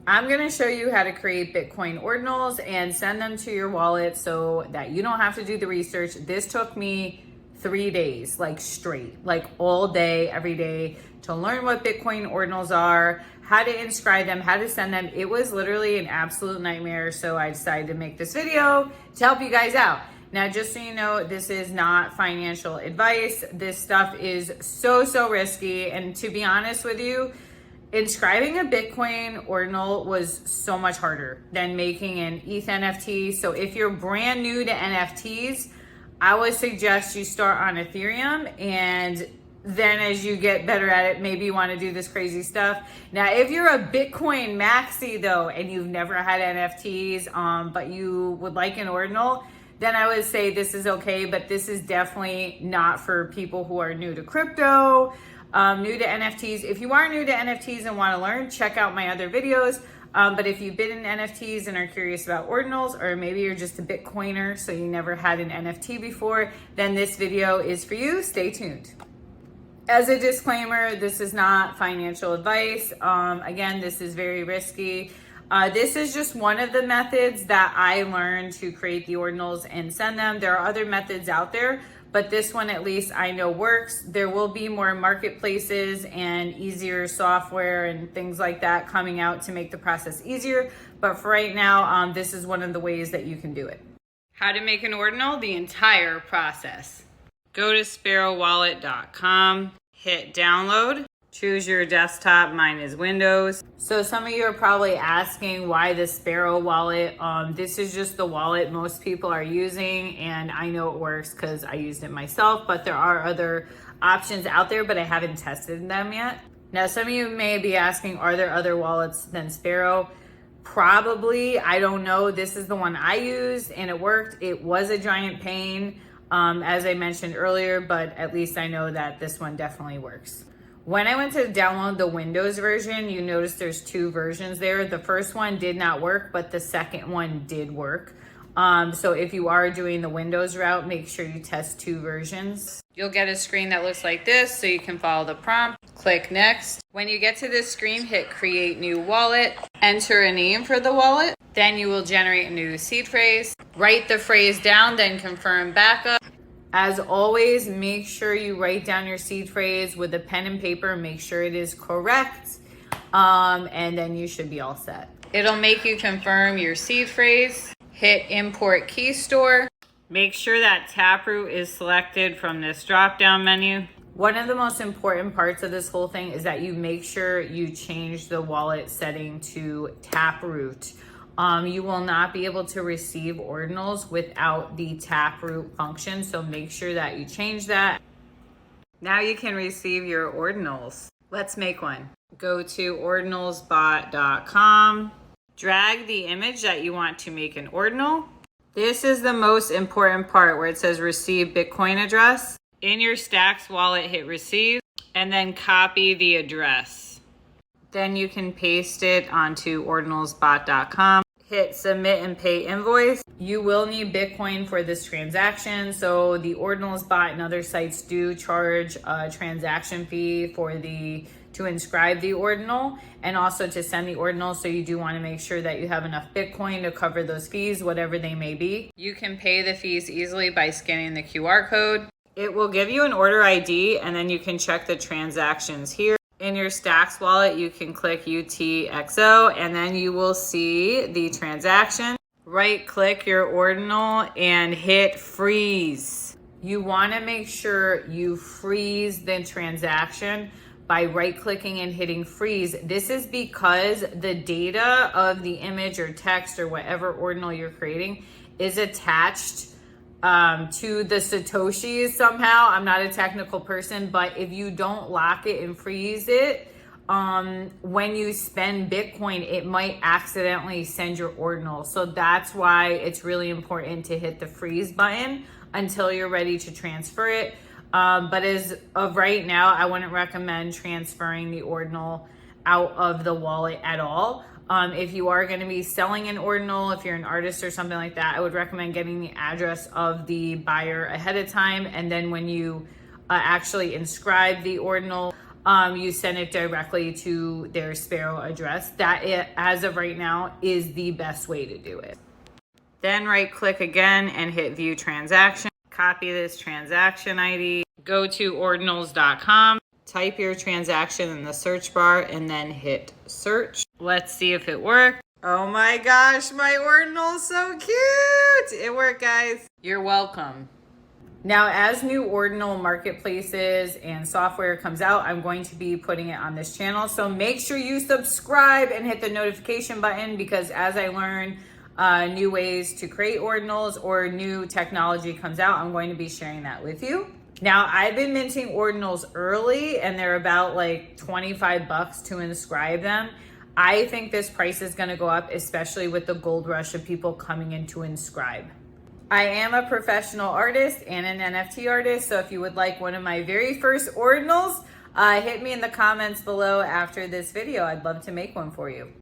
I'm gonna show you how to create Bitcoin Ordinals and send them to your wallet so that you don't have to do the research. This took me 3 days, like straight, like all day, every day, to learn what Bitcoin Ordinals are, how to inscribe them, how to send them. It was literally an absolute nightmare. So I decided to make this video to help you guys out. Now, just so you know, this is not financial advice. This stuff is so risky. And to be honest with you, inscribing a Bitcoin Ordinal was so much harder than making an ETH NFT. So if you're brand new to NFTs, I would suggest you start on Ethereum, and then as you get better at it, maybe you want to do this crazy stuff. Now, if you're a Bitcoin maxi though, and you've never had NFTs, but you would like an Ordinal, then I would say this is okay, but this is definitely not for people who are new to crypto, new to NFTs. If you are new to NFTs and want to learn, check out my other videos. But if you've been in NFTs and are curious about Ordinals, or maybe you're just a Bitcoiner, so you never had an NFT before, then this video is for you. Stay tuned. As a disclaimer, this is not financial advice. Again, this is very risky. This is just one of the methods that I learned to create the Ordinals and send them. There are other methods out there, but this one at least I know works. There will be more marketplaces and easier software and things like that coming out to make the process easier. But for right now, this is one of the ways that you can do it. How to make an Ordinal, the entire process. Go to sparrowwallet.com, hit download. Choose your desktop, mine is Windows. So some of you are probably asking why the Sparrow Wallet. This is just the wallet most people are using, and I know it works because I used it myself, but there are other options out there, but I haven't tested them yet. Now, some of you may be asking, are there other wallets than Sparrow? Probably, I don't know. This is the one I used and it worked. It was a giant pain, as I mentioned earlier, but at least I know that this one definitely works. When I went to download the Windows version, you notice there's 2 versions there. The first one did not work, but the second one did work. So if you are doing the Windows route, make sure you test 2 versions. You'll get a screen that looks like this, so you can follow the prompt. Click next. When you get to this screen, hit create new wallet. Enter a name for the wallet. Then you will generate a new seed phrase. Write the phrase down, then confirm backup. As always, make sure you write down your seed phrase with a pen and paper. Make sure it is correct, and then you should be all set. It'll make you confirm your seed phrase. Hit import key store. Make sure that Taproot is selected from this drop-down menu. One of the most important parts of this whole thing is that you make sure you change the wallet setting to Taproot. You will not be able to receive Ordinals without the Taproot function, so make sure that you change that. Now you can receive your Ordinals. Let's make one. Go to ordinalsbot.com. Drag the image that you want to make an Ordinal. This is the most important part where it says receive Bitcoin address. In your Stacks wallet, hit receive, and then copy the address. Then you can paste it onto ordinalsbot.com. Hit submit and pay invoice. You will need Bitcoin for this transaction. So the Ordinals bot and other sites do charge a transaction fee to inscribe the Ordinal and also to send the Ordinal. So you do want to make sure that you have enough Bitcoin to cover those fees, whatever they may be. You can pay the fees easily by scanning the QR code. It will give you an order ID, and then you can check the transactions here. In your Stacks wallet, you can click UTXO, and then you will see the transaction. Right click your Ordinal and hit freeze. You want to make sure you freeze the transaction by right clicking and hitting freeze. This is because the data of the image or text or whatever Ordinal you're creating is attached to the Satoshis somehow. I'm not a technical person, but if you don't lock it and freeze it, when you spend Bitcoin, it might accidentally send your Ordinal. So that's why it's really important to hit the freeze button until you're ready to transfer it. But as of right now, I wouldn't recommend transferring the Ordinal out of the wallet at all. If you are going to be selling an Ordinal, if you're an artist or something like that, I would recommend getting the address of the buyer ahead of time. And then when you actually inscribe the Ordinal, you send it directly to their Sparrow address. As of right now, is the best way to do it. Then right click again and hit view transaction. Copy this transaction ID. Go to ordinals.com. Type your transaction in the search bar and then hit search. Let's see if it worked. Oh my gosh, my ordinal's so cute. It worked, guys. You're welcome. Now, as new ordinal marketplaces and software comes out, I'm going to be putting it on this channel. So make sure you subscribe and hit the notification button, because as I learn new ways to create ordinals or new technology comes out, I'm going to be sharing that with you. Now, I've been minting ordinals early and they're about like 25 bucks to inscribe them. I think this price is going to go up, especially with the gold rush of people coming in to inscribe. I am a professional artist and an NFT artist, so if you would like one of my very first ordinals, hit me in the comments below after this video. I'd love to make one for you.